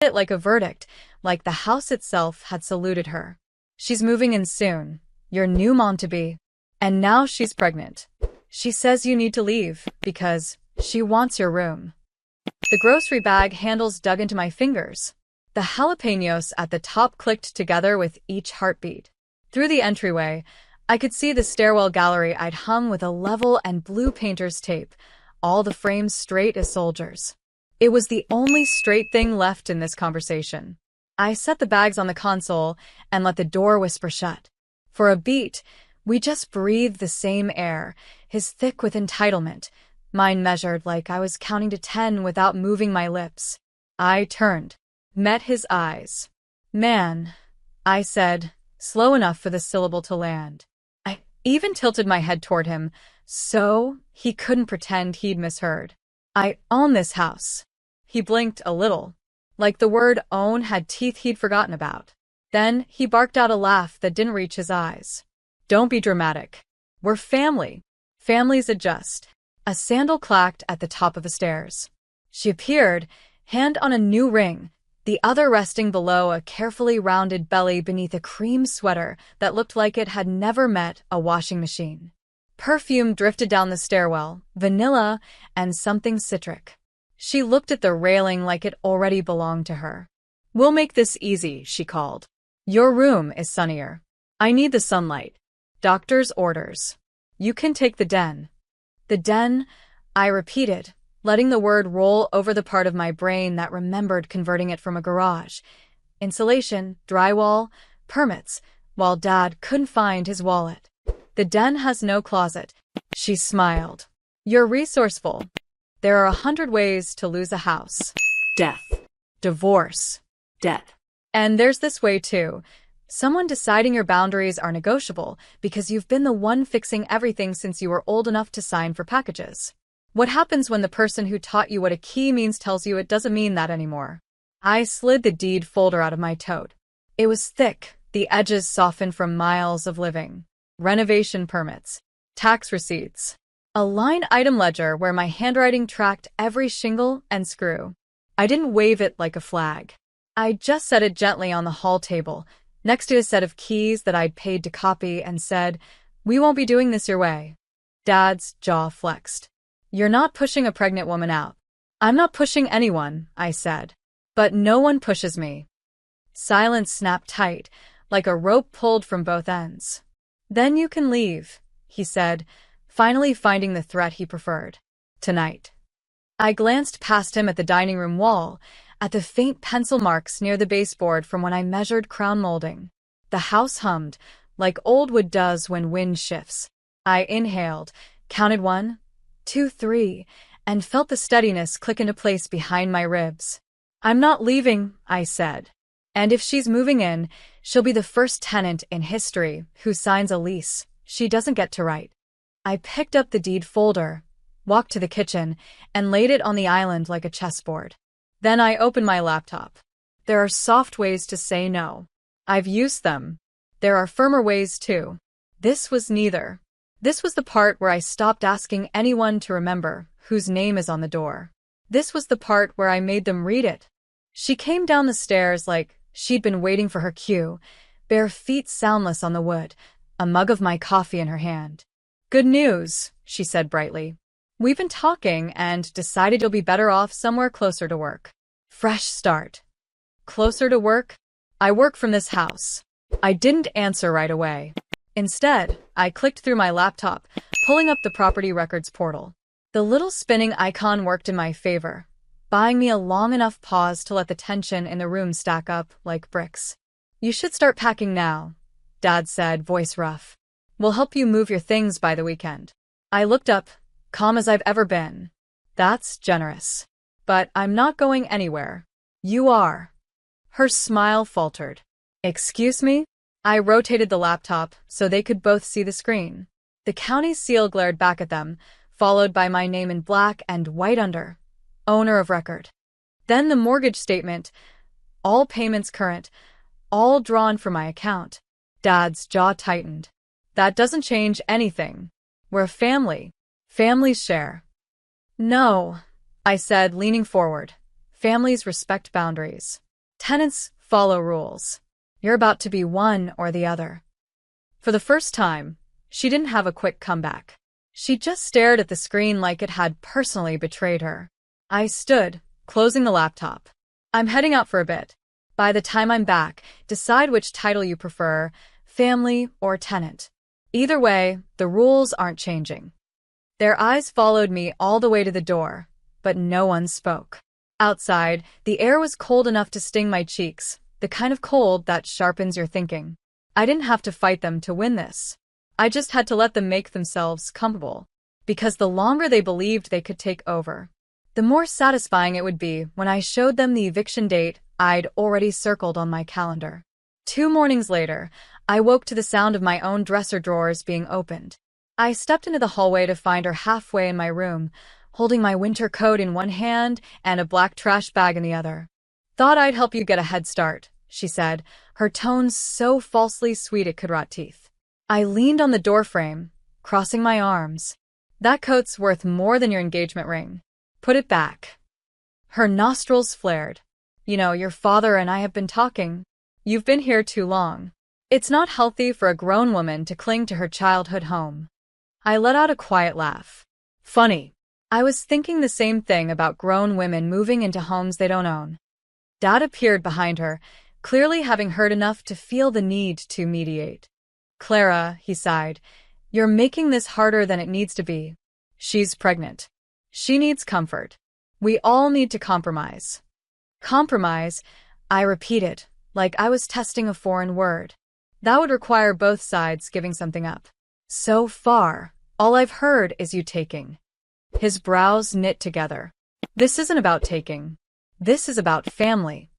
it like a verdict, like the house itself had saluted her. She's moving in soon. Your new mom-to-be. And now she's pregnant. She says you need to leave, because she wants your room. The grocery bag handles dug into my fingers. The jalapenos at the top clicked together with each heartbeat. Through the entryway, I could see the stairwell gallery I'd hung with a level and blue painter's tape, all the frames straight as soldiers. It was the only straight thing left in this conversation. I set the bags on the console and let the door whisper shut. For a beat, we just breathed the same air, his thick with entitlement, mine measured like I was counting to 10 without moving my lips. I turned, met his eyes. Man, I said, slow enough for the syllable to land. I even tilted my head toward him, so he couldn't pretend he'd misheard. I own this house. He blinked a little, like the word own had teeth he'd forgotten about. Then he barked out a laugh that didn't reach his eyes. Don't be dramatic. We're family. Families adjust. A sandal clacked at the top of the stairs. She appeared, hand on a new ring, the other resting below a carefully rounded belly beneath a cream sweater that looked like it had never met a washing machine. Perfume drifted down the stairwell, vanilla and something citric. She looked at the railing like it already belonged to her. We'll make this easy, she called. Your room is sunnier. I need the sunlight. Doctor's orders. You can take the den. The den, I repeated, letting the word roll over the part of my brain that remembered converting it from a garage. Insulation, drywall, permits, while Dad couldn't find his wallet. The den has no closet. She smiled. You're resourceful. There are 100 ways to lose a house. Death. Divorce. Death. And there's this way too. Someone deciding your boundaries are negotiable because you've been the one fixing everything since you were old enough to sign for packages. What happens when the person who taught you what a key means tells you it doesn't mean that anymore? I slid the deed folder out of my tote. It was thick, the edges softened from miles of living. Renovation permits. Tax receipts. A line item ledger where my handwriting tracked every shingle and screw. I didn't wave it like a flag. I just set it gently on the hall table, next to a set of keys that I'd paid to copy, and said, we won't be doing this your way. Dad's jaw flexed. You're not pushing a pregnant woman out. I'm not pushing anyone, I said. But no one pushes me. Silence snapped tight, like a rope pulled from both ends. Then you can leave, he said, finally finding the threat he preferred. Tonight. I glanced past him at the dining room wall, at the faint pencil marks near the baseboard from when I measured crown molding. The house hummed, like old wood does when wind shifts. I inhaled, counted 1, 2, 3, and felt the steadiness click into place behind my ribs. I'm not leaving, I said. And if she's moving in, she'll be the first tenant in history who signs a lease she doesn't get to write. I picked up the deed folder, walked to the kitchen, and laid it on the island like a chessboard. Then I opened my laptop. There are soft ways to say no. I've used them. There are firmer ways too. This was neither. This was the part where I stopped asking anyone to remember whose name is on the door. This was the part where I made them read it. She came down the stairs like she'd been waiting for her cue, bare feet soundless on the wood, a mug of my coffee in her hand. Good news, she said brightly. We've been talking and decided you'll be better off somewhere closer to work. Fresh start. Closer to work? I work from this house. I didn't answer right away. Instead, I clicked through my laptop, pulling up the property records portal. The little spinning icon worked in my favor, buying me a long enough pause to let the tension in the room stack up like bricks. You should start packing now, Dad said, voice rough. We'll help you move your things by the weekend. I looked up, calm as I've ever been. That's generous. But I'm not going anywhere. You are. Her smile faltered. Excuse me? I rotated the laptop so they could both see the screen. The county seal glared back at them, followed by my name in black and white under. Owner of record. Then the mortgage statement. All payments current. All drawn from my account. Dad's jaw tightened. That doesn't change anything. We're a family. Families share. No, I said, leaning forward. Families respect boundaries. Tenants follow rules. You're about to be one or the other. For the first time, she didn't have a quick comeback. She just stared at the screen like it had personally betrayed her. I stood, closing the laptop. I'm heading out for a bit. By the time I'm back, decide which title you prefer, family or tenant. Either way, the rules aren't changing. Their eyes followed me all the way to the door, but no one spoke. Outside, the air was cold enough to sting my cheeks, the kind of cold that sharpens your thinking. I didn't have to fight them to win this. I just had to let them make themselves comfortable, because the longer they believed they could take over, the more satisfying it would be when I showed them the eviction date I'd already circled on my calendar. 2 mornings later, I woke to the sound of my own dresser drawers being opened. I stepped into the hallway to find her halfway in my room, holding my winter coat in one hand and a black trash bag in the other. "Thought I'd help you get a head start," she said, her tone so falsely sweet it could rot teeth. I leaned on the doorframe, crossing my arms. "That coat's worth more than your engagement ring. Put it back." Her nostrils flared. "You know, your father and I have been talking. You've been here too long. It's not healthy for a grown woman to cling to her childhood home." I let out a quiet laugh. "Funny. I was thinking the same thing about grown women moving into homes they don't own." Dad appeared behind her, clearly having heard enough to feel the need to mediate. "Clara," he sighed, "you're making this harder than it needs to be. She's pregnant. She needs comfort. We all need to compromise." "Compromise?" I repeated, like I was testing a foreign word. That would require both sides giving something up. "So far, all I've heard is you taking." His brows knit together. "This isn't about taking. This is about family."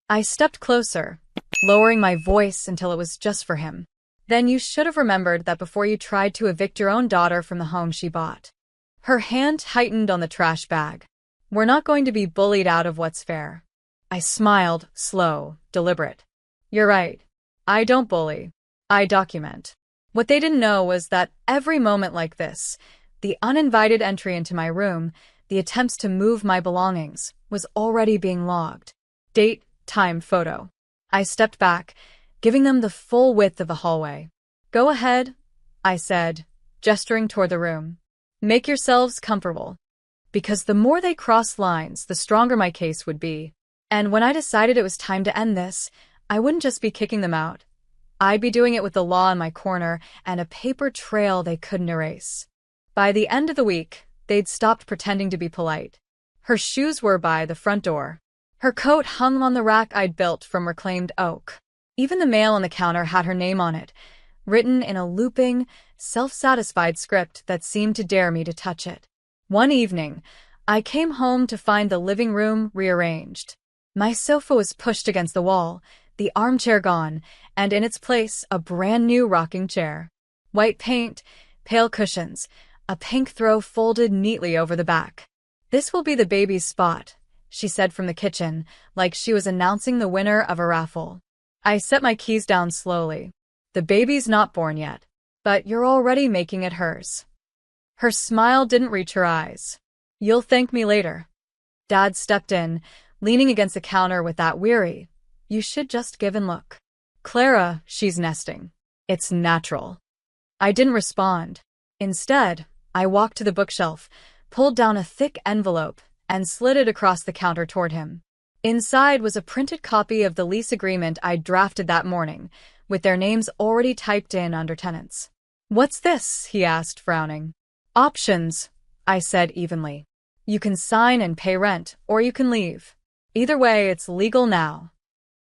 I stepped closer, lowering my voice until it was just for him. "Then you should have remembered that before you tried to evict your own daughter from the home she bought." Her hand tightened on the trash bag. "We're not going to be bullied out of what's fair." I smiled, slow, deliberate. "You're right. I don't bully. I document." What they didn't know was that every moment like this, the uninvited entry into my room, the attempts to move my belongings, was already being logged. Date, time, photo. I stepped back, giving them the full width of the hallway. "Go ahead," I said, gesturing toward the room. "Make yourselves comfortable." Because the more they crossed lines, the stronger my case would be. And when I decided it was time to end this, I wouldn't just be kicking them out. I'd be doing it with the law in my corner and a paper trail they couldn't erase. By the end of the week, they'd stopped pretending to be polite. Her shoes were by the front door. Her coat hung on the rack I'd built from reclaimed oak. Even the mail on the counter had her name on it, written in a looping, self-satisfied script that seemed to dare me to touch it. One evening, I came home to find the living room rearranged. My sofa was pushed against the wall, the armchair gone, and in its place a brand new rocking chair. White paint, pale cushions, a pink throw folded neatly over the back. "This will be the baby's spot," she said from the kitchen, like she was announcing the winner of a raffle. I set my keys down slowly. "The baby's not born yet, but you're already making it hers." Her smile didn't reach her eyes. "You'll thank me later." Dad stepped in, leaning against the counter with that weary, "You should just give and look." "Clara, she's nesting. It's natural." I didn't respond. Instead, I walked to the bookshelf, pulled down a thick envelope, and slid it across the counter toward him. Inside was a printed copy of the lease agreement I'd drafted that morning, with their names already typed in under tenants. "What's this?" he asked, frowning. "Options," I said evenly. "You can sign and pay rent, or you can leave. Either way, it's legal now."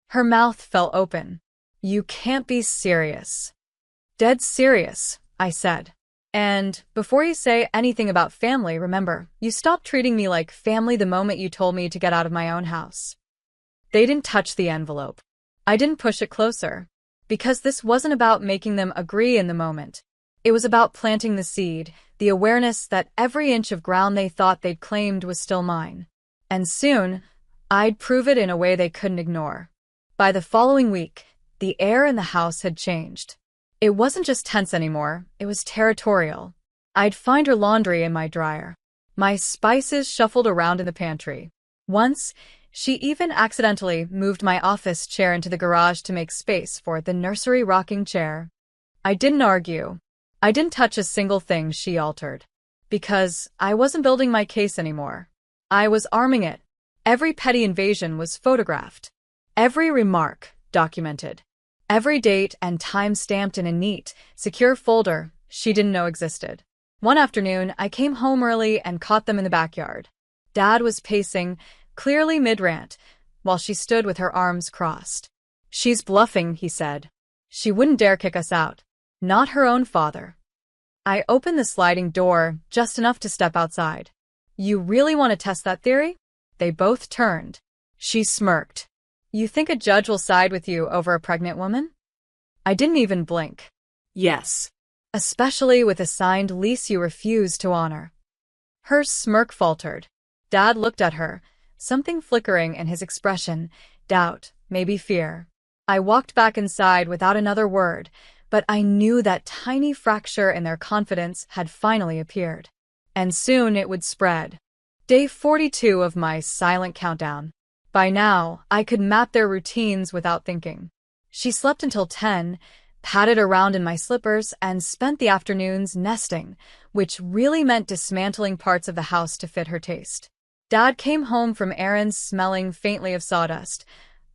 Her mouth fell open. "You can't be serious." "Dead serious," I said. "And before you say anything about family, remember, you stopped treating me like family the moment you told me to get out of my own house." They didn't touch the envelope. I didn't push it closer, because this wasn't about making them agree in the moment. It was about planting the seed, the awareness that every inch of ground they thought they'd claimed was still mine. And soon, I'd prove it in a way they couldn't ignore. By the following week, the air in the house had changed. It wasn't just tense anymore, it was territorial. I'd find her laundry in my dryer. My spices shuffled around in the pantry. Once, She even accidentally moved my office chair into the garage to make space for the nursery rocking chair. I didn't argue. I didn't touch a single thing she altered. Because I wasn't building my case anymore. I was arming it. Every petty invasion was photographed. Every remark documented. Every date and time stamped in a neat, secure folder she didn't know existed. One afternoon, I came home early and caught them in the backyard. Dad was pacing, clearly mid-rant, while she stood with her arms crossed. "She's bluffing," he said. "She wouldn't dare kick us out. Not her own father." I opened the sliding door just enough to step outside. "You really want to test that theory?" They both turned. She smirked. "You think a judge will side with you over a pregnant woman?" I didn't even blink. "Yes. Especially with a signed lease you refuse to honor." Her smirk faltered. Dad looked at her, something flickering in his expression, doubt, maybe fear. I walked back inside without another word, but I knew that tiny fracture in their confidence had finally appeared. And soon it would spread. Day 42 of my silent countdown. By now, I could map their routines without thinking. She slept until 10, padded around in my slippers, and spent the afternoons nesting, which really meant dismantling parts of the house to fit her taste. Dad came home from errands smelling faintly of sawdust,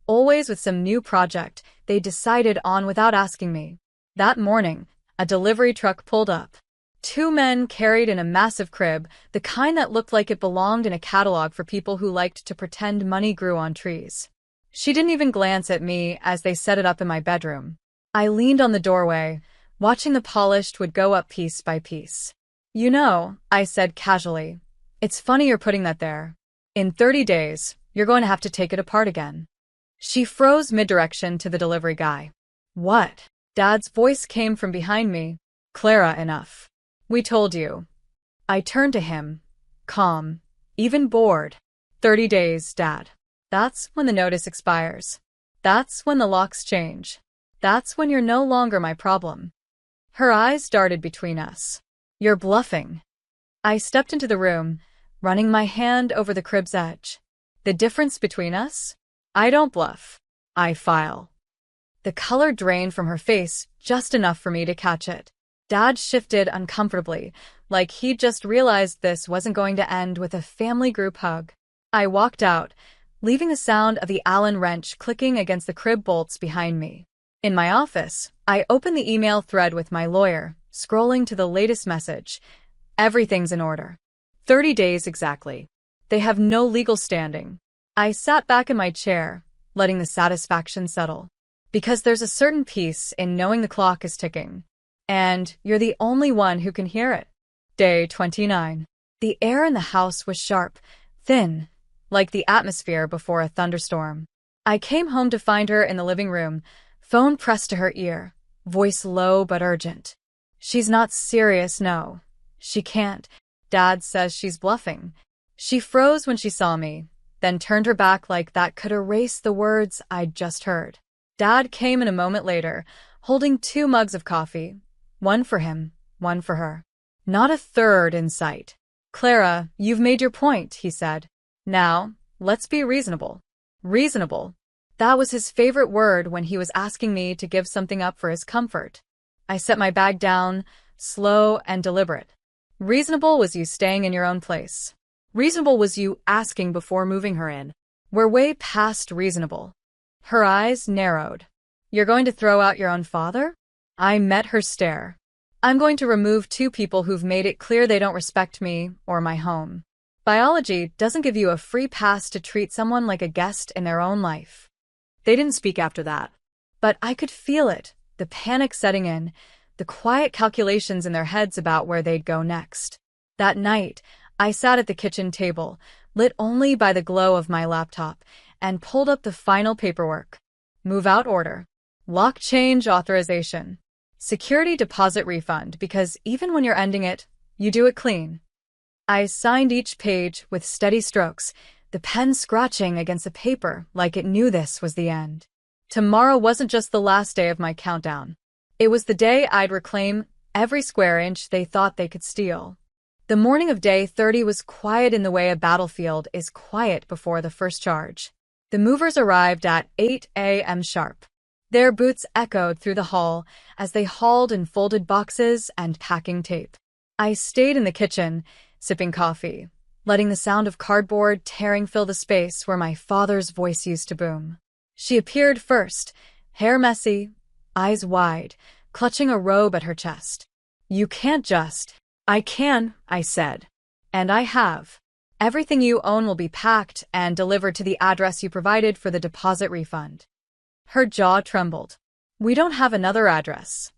always with some new project they decided on without asking me. That morning, a delivery truck pulled up. 2 men carried in a massive crib, the kind that looked like it belonged in a catalog for people who liked to pretend money grew on trees. She didn't even glance at me as they set it up in my bedroom. I leaned on the doorway, watching the polished wood go up piece by piece. "You know," I said casually, "it's funny you're putting that there. In 30 days, you're going to have to take it apart again." She froze mid-direction to the delivery guy. "What?" Dad's voice came from behind me. "Clara, enough. We told you." I turned to him, calm, even bored. 30 days, Dad. That's when the notice expires. That's when the locks change. That's when you're no longer my problem. Her eyes darted between us. "You're bluffing." I stepped into the room, running my hand over the crib's edge. "The difference between us? I don't bluff. I file." The color drained from her face just enough for me to catch it. Dad shifted uncomfortably, like he'd just realized this wasn't going to end with a family group hug. I walked out, leaving the sound of the Allen wrench clicking against the crib bolts behind me. In my office, I opened the email thread with my lawyer, scrolling to the latest message. "Everything's in order. 30 days exactly. They have no legal standing." I sat back in my chair, letting the satisfaction settle. Because there's a certain peace in knowing the clock is ticking. And you're the only one who can hear it. Day 29. The air in the house was sharp, thin, like the atmosphere before a thunderstorm. I came home to find her in the living room, phone pressed to her ear, voice low but urgent. "She's not serious, no. She can't. Dad says she's bluffing." She froze when she saw me, then turned her back like that could erase the words I'd just heard. Dad came in a moment later, holding 2 mugs of coffee. One for him, one for her. Not a third in sight. "Clara, you've made your point," he said. "Now, let's be reasonable." Reasonable. That was his favorite word when he was asking me to give something up for his comfort. I set my bag down, slow and deliberate. Reasonable was you staying in your own place. Reasonable was you asking before moving her in. We're way past reasonable. Her eyes narrowed. "You're going to throw out your own father?" I met her stare. "I'm going to remove 2 people who've made it clear they don't respect me or my home." Biology doesn't give you a free pass to treat someone like a guest in their own life. They didn't speak after that. But I could feel it, the panic setting in, the quiet calculations in their heads about where they'd go next. That night, I sat at the kitchen table, lit only by the glow of my laptop, and pulled up the final paperwork. Move-out order. Lock change authorization. Security deposit refund, because even when you're ending it, you do it clean. I signed each page with steady strokes, the pen scratching against the paper like it knew this was the end. Tomorrow wasn't just the last day of my countdown. It was the day I'd reclaim every square inch they thought they could steal. The morning of day 30 was quiet in the way a battlefield is quiet before the first charge. The movers arrived at 8 a.m. sharp. Their boots echoed through the hall as they hauled and folded boxes and packing tape. I stayed in the kitchen, sipping coffee, letting the sound of cardboard tearing fill the space where my father's voice used to boom. She appeared first, hair messy, eyes wide, clutching a robe at her chest. "You can't just—" "I can," I said. "And I have. Everything you own will be packed and delivered to the address you provided for the deposit refund." Her jaw trembled. "We don't have another address."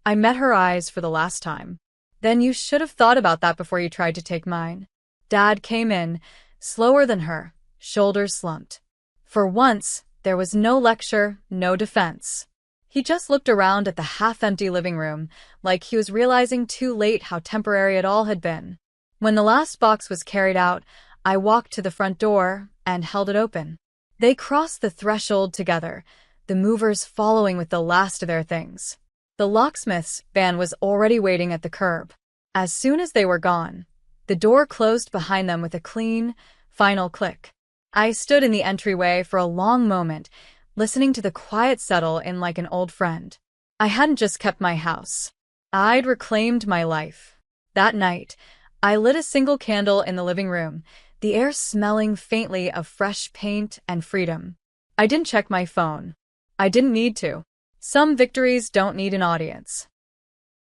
I met her eyes for the last time. "Then you should have thought about that before you tried to take mine." Dad came in, slower than her, shoulders slumped. For once, there was no lecture, no defense. He just looked around at the half-empty living room, like he was realizing too late how temporary it all had been. When the last box was carried out, I walked to the front door and held it open. They crossed the threshold together, the movers following with the last of their things. The locksmith's van was already waiting at the curb. As soon as they were gone, the door closed behind them with a clean, final click. I stood in the entryway for a long moment, listening to the quiet settle in like an old friend. I hadn't just kept my house. I'd reclaimed my life. That night, I lit a single candle in the living room, the air smelling faintly of fresh paint and freedom. I didn't check my phone. I didn't need to. Some victories don't need an audience.